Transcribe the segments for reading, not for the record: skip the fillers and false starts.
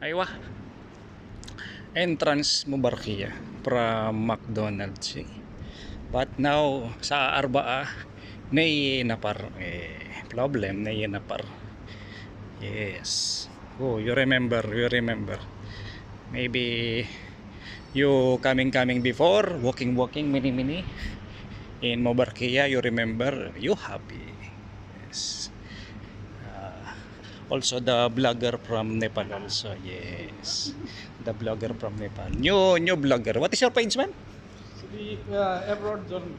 Aywa, entrance Mubarkia from McDonald's. But now sa Arbaa napar problem napar. Yes. Oh, you remember. Maybe you coming before, walking mini in Mubarkia, you remember, you happy. Yes. Also the blogger from Nepal also. Yes. The blogger from Nepal. New blogger. What is your page, man? Abroad journey.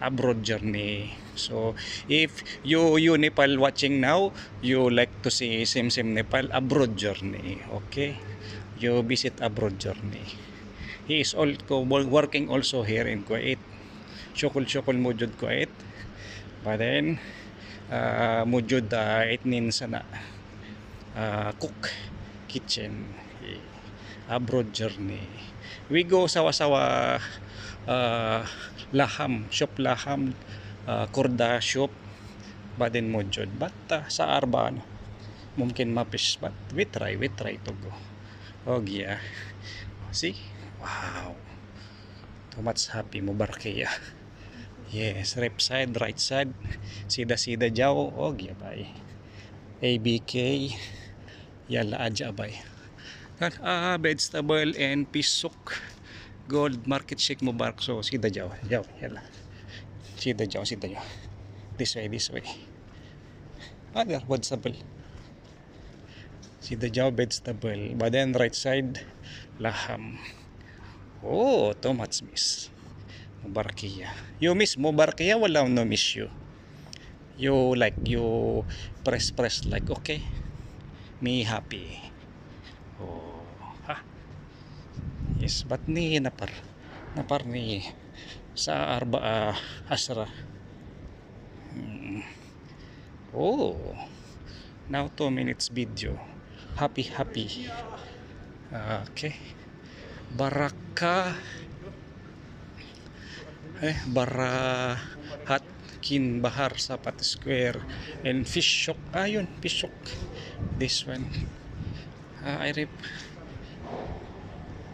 Abroad journey. So if you Nepal watching now, you like to see Sim Nepal abroad journey. Okay? You visit abroad journey. He is also working also here in Kuwait. Shukul mujud Kuwait. But then mujud itnin sana cook kitchen abroad journey. We go sawa-sawa laham shop laham kurda shop badin mujud but sa Arban mungkin mapis but we try to go. Oh yeah, see, wow, too much happy Mubarkia. Yes, left side, right side, sida jaw. Oh yeah, bye. ABK, yala aja bay. Vegetable and pisok. Gold market shake Mubarak. So sida jaw, yala. Sida jaw. This way. There, vegetable. Sida jaw, vegetable. But then right side, laham. Oh, too much miss. Mubarkia. You miss Mubarkia, wala no miss you. You press like okay. Me happy. Oh, ha. Yes, but ni napar ni sa Arbaa Asra. Oh, now 2 minutes video. Happy. Okay. Baraka Barahat Kin Bahar Sapat Square and Fish Shock. Ayun, Fish Shock. This one. I rip.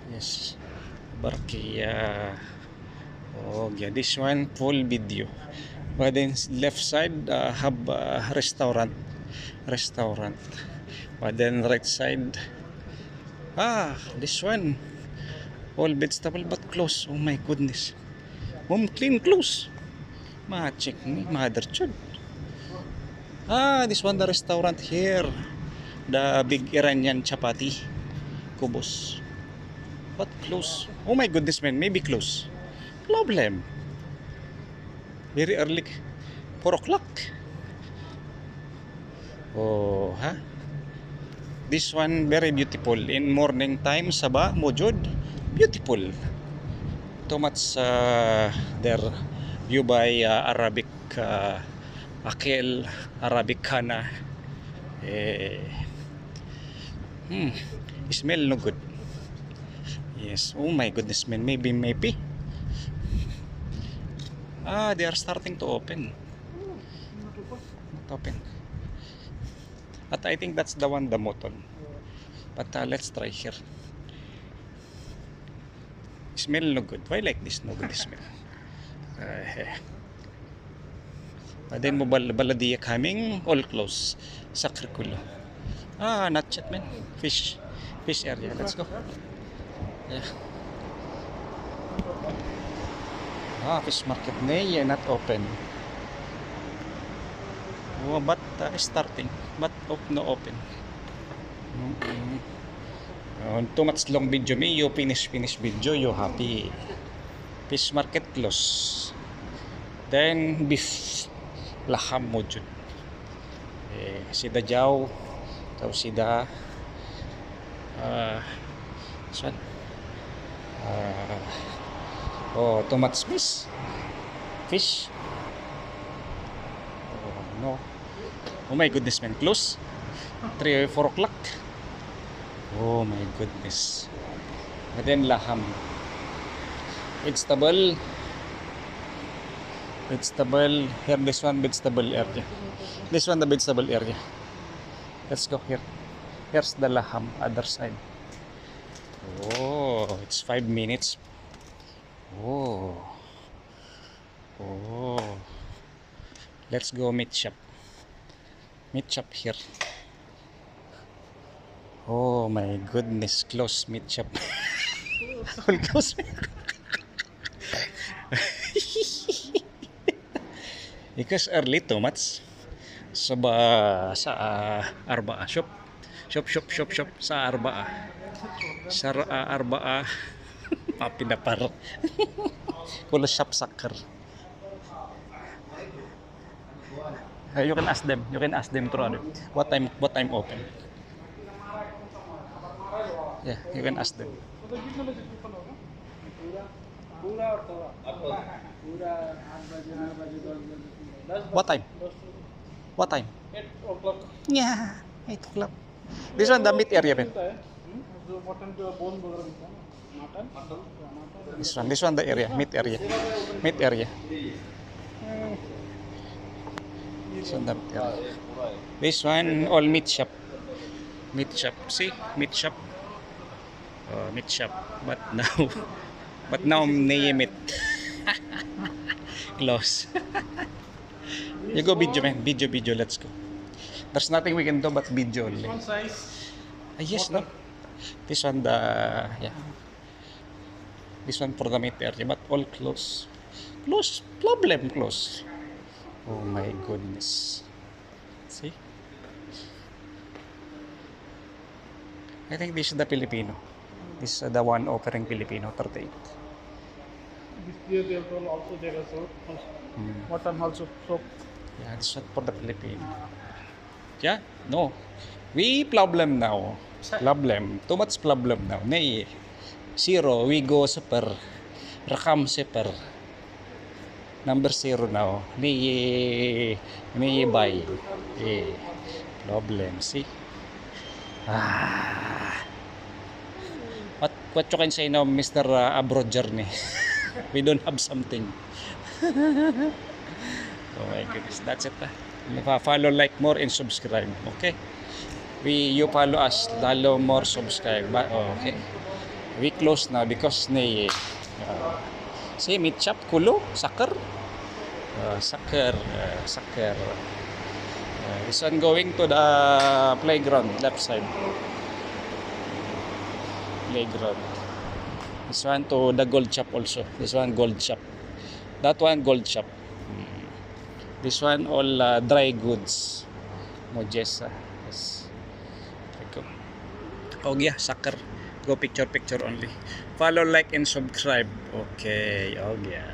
Yes. Barkia. Oh, yeah, this one full video. But then left side have restaurant. But then right side, this one all vegetable but close. Oh my goodness. Mom clean close. Ma-check ni mother chud. This one the restaurant here. The big Iranian chapati. Kubos. But close. Oh my goodness, man, maybe close. Problem. Very early. 4 o'clock. Oh, ha? This one very beautiful. In morning time, Sabah, Mujud. Beautiful. Too much there. You buy Arabic akil, Arabic kana. Smell no good. Yes. Oh my goodness, man. Maybe. They are starting to open. Not open. But I think that's the one, the moton. But let's try here. Smell no good. Why like this? No good smell. But then Baladiya coming, all close. Sakrikulo. Not yet, man. Fish area. Let's go. Yeah. Fish market not open. Oh, but starting. But no open. Too much long video me. You finish video. You happy. Fish market close. Then beef laham mujud. Sida jaw. Tau sida. Saan? Too much fish. Oh no. Oh my goodness, man, close 3 or 4 o'clock. Oh my goodness. And then laham, vegetable here. This one the vegetable area. Let's go here. Here's the Laham, other side. Oh, it's 5 minutes. Oh. Oh. Let's go meat shop. Meat shop here. Oh my goodness, close meat shop. All close. Because early too much. Sa Arbaa shop. Shop sa Arbaa. Sa Arbaa. Papinapar. Kulo shop sucker. You can ask them. You can ask them through what time open. Yeah, you can ask them. What time? What time? 8 o'clock. Yeah, 8 o'clock. This one the meat area, man. जो मटन को बोन वगैरह मिलता है ना mutton This one the area, meat area. Meat area. This one the meat area. This one all meat shop. Meat shop. See? Meat shop. Meat shop. But now name it. Close. You go video, man. Video. Let's go. There's nothing we can do but video only. one size Yes, no. This one yeah. This one for the meat area, but all close. Close. Oh my goodness. See? I think this is the Filipino. This is the one offering Filipino 38. this year they will also there is mutton also soap. Yeah, this one for the Filipino. Yeah, no. We problem now. Too much problem now. Nay, zero, we go super. Rakam super. Number 0 now. Nay buy. Problem, see? What you can say now, Mr. Abroad Journey? We don't have something. Oh my goodness, that's it. Follow, like more, and subscribe. Okay? You follow us, follow more, subscribe. Okay? We close now because see, meat shop, kulo, soccer. Soccer. This one going to the playground, left side. Playground. This one to the gold shop also. This one gold shop. That one gold shop. This one all dry goods. Mojesa. Yes. Go. Oh yeah, soccer. Go picture only. Follow, like, and subscribe. Okay. Oh yeah.